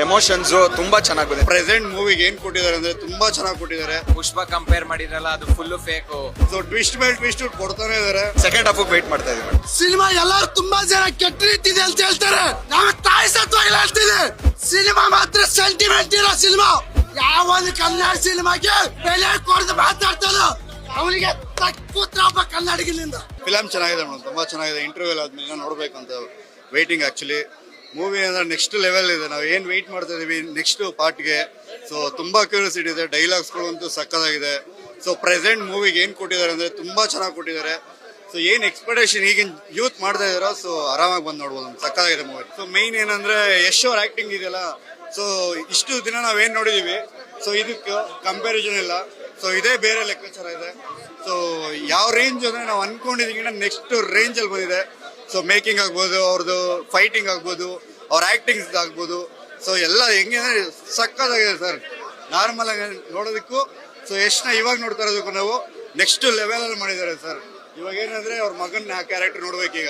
Emotions ತುಂಬಾ ಚೆನ್ನಾಗಿ ಬಂದಿದೆ. ಪ್ರೆಸೆಂಟ್ ಮೂವಿಗೆ ಏನ್ ಕೊಟ್ಟಿದ್ದಾರೆ ಅಂದ್ರೆ ತುಂಬಾ ಚೆನ್ನಾಗಿ ಕೊಟ್ಟಿದ್ದಾರೆ. ಪುಷ್ಪ ಕಂಪೇರ್ ಮಾಡಿದ್ರಲ್ಲ ಅದು ಫುಲ್ ಫೇಕ್. ಸೊ ಟ್ವಿಸ್ಟ್ ಮೇಲೆ ಟ್ವಿಸ್ಟ್ ಕೊಡ್ತಾನೆ ಇದಾರೆ. ಸೆಕೆಂಡ್ ಹಾಫ್ ವೇಟ್ ಮಾಡ್ತಾ ಇದೀವಿ. ಸಿನಿಮಾ ಎಲ್ಲರೂ ತುಂಬಾ ಜನ ಕೆಟ್ಟ ರೀತಿದೆ ಅಂತ ಹೇಳ್ತಾರೆ. ನಾವು ತಾಯಿ ಸತ್ವಾಗಿ ಹೇಳ್ತೀವಿ, ಸಿನಿಮಾ ಮಾತ್ರ ಸೆಂಟಿಮೆಂಟ್ ಇರೋ ಸಿನಿಮಾ. ಯಾವ ಒಂದು ಕನ್ನಡ ಸಿನಿಮಾಗೆ ಬೆಲೆ ಕೊಡದು ಮಾತಾಡ್ತಾನೋ ಅವನಿಗೆ ತಕ್ಕೂತ್ರ ಕನ್ನಡಿಗನಿಂದ. ಫಿಲಂ ಚೆನ್ನಾಗಿದೆ ಮೇಡಮ್, ತುಂಬಾ ಚೆನ್ನಾಗಿದೆ. ಇಂಟರ್ವ್ಯೂ ಆದ್ಮೇಲೆ ನೋಡ್ಬೇಕಂತ ವೇಟಿಂಗ್. ಆಕ್ಚುಲಿ ಮೂವಿ ಅಂದ್ರೆ ನೆಕ್ಸ್ಟ್ ಲೆವೆಲ್ ಇದೆ. ನಾವು ಏನ್ ವೆಯ್ಟ್ ಮಾಡ್ತಾ ಇದೀವಿ ನೆಕ್ಸ್ಟ್ ಪಾರ್ಟ್ಗೆ. ಸೊ ತುಂಬಾ ಕ್ಯೂರಿಯಾಸಿಟಿ ಇದೆ. ಡೈಲಾಗ್ಸ್ಗಳು ಅಂತೂ ಸಕ್ಕತ್ತಾಗಿದೆ. ಸೊ ಪ್ರೆಸೆಂಟ್ ಮೂವಿಗೆ ಏನ್ ಕೊಟ್ಟಿದ್ದಾರೆ ಅಂದ್ರೆ ತುಂಬಾ ಚೆನ್ನಾಗಿ ಕೊಟ್ಟಿದ್ದಾರೆ. ಸೊ ಏನ್ ಎಕ್ಸ್ಪೆಕ್ಟೇಷನ್ ಈಗಿನ ಯೂತ್ ಮಾಡ್ತಾ ಇದಾರೋ ಸೊ ಆರಾಮಾಗಿ ಬಂದು ನೋಡ್ಬೋದು. ಸಕ್ಕತ್ತಾಗಿದೆ ಮೂವಿ. ಸೊ ಮೇನ್ ಏನಂದ್ರೆ ಯಶ್ ಅವ್ರ ಆಕ್ಟಿಂಗ್ ಇದೆಯಲ್ಲ, ಸೊ ಇಷ್ಟು ದಿನ ನಾವೇನ್ ನೋಡಿದೀವಿ ಸೊ ಇದಕ್ಕೆ ಕಂಪ್ಯಾರಿಸನ್ ಇಲ್ಲ. ಸೊ ಇದೇ ಬೇರೆ ಲೆಕ್ಕಾಚಾರ ಇದೆ. ಸೊ ಯಾವ ರೇಂಜ್ ಅಂದ್ರೆ ನಾವು ಅನ್ಕೊಂಡಿದೀವಿ ನೆಕ್ಸ್ಟ್ ರೇಂಜ್ ಅಲ್ಲಿ ಬಂದಿದೆ. ಸೊ ಮೇಕಿಂಗ್ ಆಗ್ಬೋದು, ಅವ್ರದ್ದು ಫೈಟಿಂಗ್ ಆಗ್ಬೋದು, ಅವ್ರ ಆಕ್ಟಿಂಗ್ ಆಗ್ಬೋದು. ಸೊ ಎಲ್ಲ ಹೆಂಗೆ ಅಂದ್ರೆ ಸಕ್ಕತ್ತಾಗಿದೆ ಸರ್. ನಾರ್ಮಲ್ ಆಗಿ ನೋಡೋದಕ್ಕೂ ಸೊ ಎಷ್ಟನ್ನ ಇವಾಗ ನೋಡ್ತಾ ಇರೋದಕ್ಕೂ ನಾವು ನೆಕ್ಸ್ಟ್ ಲೆವೆಲ್ ಅಲ್ಲಿ ಮಾಡಿದ್ದಾರೆ ಸರ್. ಇವಾಗ ಏನಂದ್ರೆ ಅವ್ರ ಮಗನ ಕ್ಯಾರೆಕ್ಟರ್ ನೋಡ್ಬೇಕೀಗ.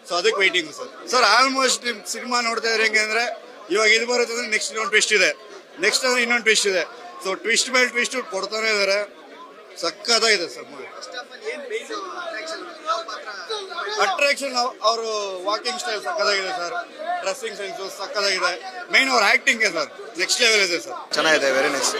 ಸೊ ಅದಕ್ಕೆ waiting sir. Sir almost cinema ನೋಡ್ತಾ ಇದ್ರೆ ಹೆಂಗೆ ಅಂದ್ರೆ ಇವಾಗ ಇದು ಬರುತ್ತೆ ಅಂದ್ರೆ ನೆಕ್ಸ್ಟ್ ಇನ್ನೊಂದು ಟ್ವಿಸ್ಟ್ ಇದೆ, ನೆಕ್ಸ್ಟ್ ಅಂದ್ರೆ ಇನ್ನೊಂದು ಟ್ವಿಸ್ಟ್ ಇದೆ. ಸೊ ಟ್ವಿಸ್ಟ್ ಮೇಲೆ ಟ್ವಿಸ್ಟ್ ಕೊಡ್ತಾನೆ ಇದಾರೆ. ಸಕ್ಕತ್ತಾಗಿದೆ ಸರ್ ಮೂವಿ. ಅಟ್ರಾಕ್ಷನ್ ಅವರು ವಾಕಿಂಗ್ ಸ್ಟೈಲ್ ಸಕ್ಕತ್ತಾಗಿದೆ ಸರ್. ಡ್ರೆಸ್ಸಿಂಗ್ ಸೆನ್ಸ್ ಸಕ್ಕತ್ತಾಗಿದೆ. ಮೇನ್ ಅವ್ರ ಆಕ್ಟಿಂಗ್ ಸರ್ ನೆಕ್ಸ್ಟ್ ಲೆವೆಲ್ ಇದೆ ಸರ್. ಚೆನ್ನಾಗಿದೆ, ವೆರಿ ನೈಸ್.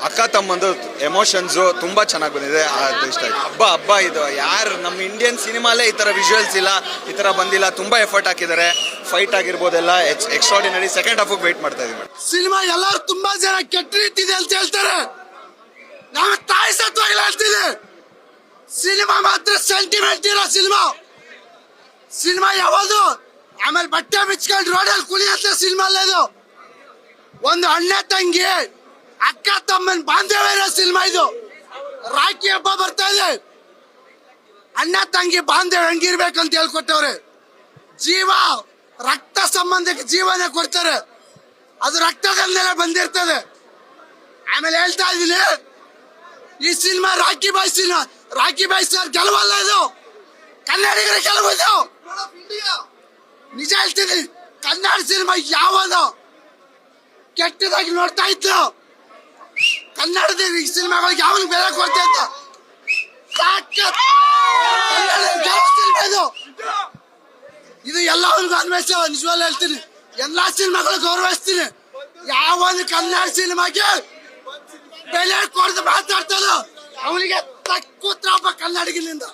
ಅಕ್ಕ ತಮ್ಮಂದು ಎಮೋಷನ್ಸ್ ತುಂಬಾ ಚೆನ್ನಾಗಿ ಬಂದಿದೆ. ಅದು ಇಷ್ಟ ಆಯ್ತು. ಹಬ್ಬ ಇದು ಯಾರು ನಮ್ಮ ಇಂಡಿಯನ್ ಸಿನಿಮಾಲೇ ಈ ತರ ವಿಜುವಲ್ಸ್ ಇಲ್ಲ, ಈ ತರ ಬಂದಿಲ್ಲ. ತುಂಬಾ ಎಫರ್ಟ್ ಹಾಕಿದ್ದಾರೆ. ಫೈಟ್ ಆಗಿರ್ಬೋದೆಲ್ಲ ಎಕ್ಸ್ಟ್ರಾರ್ಡಿನರಿ. ಸೆಕೆಂಡ್ ಹಾಫ್ ವೇಟ್ ಮಾಡ್ತಾ ಇದೀವಿ. ಸಿನಿಮಾ ಎಲ್ಲರೂ ತುಂಬಾ ಜನ ಕೆಟ್ಟ ರೀತಿದೆ ಅಂತ ಹೇಳ್ತಾರೆ. ನಾವು ತಾಯಿ ಸತ್ವಾಗಿ ಹೇಳ್ತೀವಿ, ಸಿನಿಮಾ ಮಾತ್ರ ಸೆಂಟಿಮೆಂಟ್ ಇರೋ ಸಿನಿಮಾ. ಸಿನಿಮಾ ಯಾವುದು ಆಮೇಲೆ ಬಟ್ಟೆ ಬಿಚ್ಕೊಂಡು ರೋಡಲ್ಲಿ ಕುಣಿಯಂತ ಸಿನಿಮಾ ಅಲ್ಲ ಇದು. ಒಂದು ಅಣ್ಣ ತಂಗಿ ಅಕ್ಕ ತಮ್ಮನ್ ಬಾಂಧವ್ಯ ಇರೋ ಸಿನಿಮಾ ಇದು. ರಾಖಿ ಹಬ್ಬ ಬರ್ತಾ ಇದೆ. ಅಣ್ಣ ತಂಗಿ ಬಾಂಧವ್ಯ ಹೆಂಗಿರ್ಬೇಕಂತ ಹೇಳ್ಕೊಟ್ಟವ್ರೆ. ಜೀವ ರಕ್ತ ಸಂಬಂಧಕ್ಕೆ ಜೀವನ ಕೊಡ್ತಾರೆ. ಅದು ರಕ್ತದಲ್ಲೆಲ್ಲ ಬಂದಿರ್ತದೆ. ಆಮೇಲೆ ಹೇಳ್ತಾ ಇದೀನಿ, ಈ cinema Rocky Bhai cinema. Rocky Bhai sir ಗೆಲುವಲ್ಲ ಇದು, ಕನ್ನಡಿಗರ ಗೆಲುವು ಇದು. ನಿಜ ಹೇಳ್ತೀನಿ, ಕನ್ನಡ ಸಿನಿಮಾ ಯಾವುದು ಕೆಟ್ಟದಾಗಿ ನೋಡ್ತಾ ಇದ್ರು, ಕನ್ನಡದ ಈ ಸಿನಿಮಾಗಳಿಗೆ ಯಾವಾಗ ಬೆಲೆ ಕೊಡ್ತಾ ಇದ್ದ. ಇದು ಎಲ್ಲರಿಗೂ ಅನ್ವೇಷ. ನಿಜವಾಗ್ಲೂ ಹೇಳ್ತೀನಿ, ಎಲ್ಲಾ ಸಿನಿಮಾಗಳು ಗೌರವಿಸ್ತೀನಿ. ಯಾವ ಒಂದು ಕನ್ನಡ ಸಿನಿಮಾಗೆ ಬೆಲೆ ಕೊಡದು ಮಾತಾಡ್ತಾನೋ ಅವನಿಗೆ ತಕ್ಕೂತ್ರ ಕನ್ನಡಿಗನಿಂದ.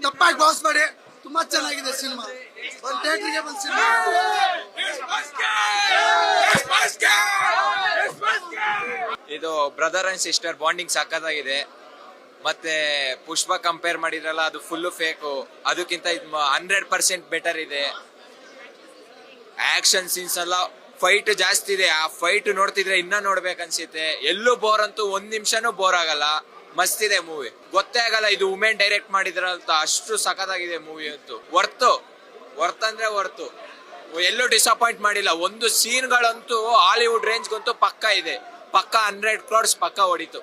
ತಪ್ಪಾಗಿ ಭಾವಿಸ್ಬೇಡಿ, ತುಂಬಾ ಚೆನ್ನಾಗಿದೆ ಸಿನಿಮಾ. ಒಂದು ಥಿಯೇಟರ್ಗೆ ಬಂದ ಸಿನಿಮಾ. ಇದು ಬ್ರದರ್ ಅಂಡ್ ಸಿಸ್ಟರ್ ಬಾಂಡಿಂಗ್ ಸಕ್ಕತ್ತಾಗಿದೆ. ಮತ್ತೆ ಪುಷ್ಪ ಕಂಪೇರ್ ಮಾಡಿದ್ರಲ್ಲ ಅದು ಫುಲ್ ಫೇಕು. ಅದಕ್ಕಿಂತ 100% ಬೆಟರ್ ಇದೆ. ಆಕ್ಷನ್ ಸೀನ್ಸ್ ಎಲ್ಲ ಫೈಟ್ ಜಾಸ್ತಿ ಇದೆ. ಆ ಫೈಟ್ ನೋಡ್ತಿದ್ರೆ ಇನ್ನ ನೋಡ್ಬೇಕನ್ಸುತ್ತೆ. ಎಲ್ಲೂ ಬೋರ್ ಅಂತೂ ಒಂದ್ ನಿಮಿಷನೂ ಬೋರ್ ಆಗಲ್ಲ. ಮಸ್ತ್ ಇದೆ ಮೂವಿ. ಗೊತ್ತೇ ಆಗಲ್ಲ ಇದು ವುಮೆನ್ ಡೈರೆಕ್ಟ್ ಮಾಡಿದ್ರ ಅಂತ. ಅಷ್ಟು ಸಖತ್ತಾಗಿದೆ ಮೂವಿ ಅಂತೂ. ವರ್ತ್ ಅಂದ್ರೆ ವರ್ತು. ಎಲ್ಲೂ ಡಿಸಪಾಯಿಂಟ್ ಮಾಡಿಲ್ಲ. ಒಂದು ಸೀನ್ಗಳಂತೂ ಹಾಲಿವುಡ್ ರೇಂಜ್ಗಂತೂ ಪಕ್ಕ ಇದೆ. ಪಕ್ಕ 100 crores ಪಕ್ಕ ಹೊಡಿತು.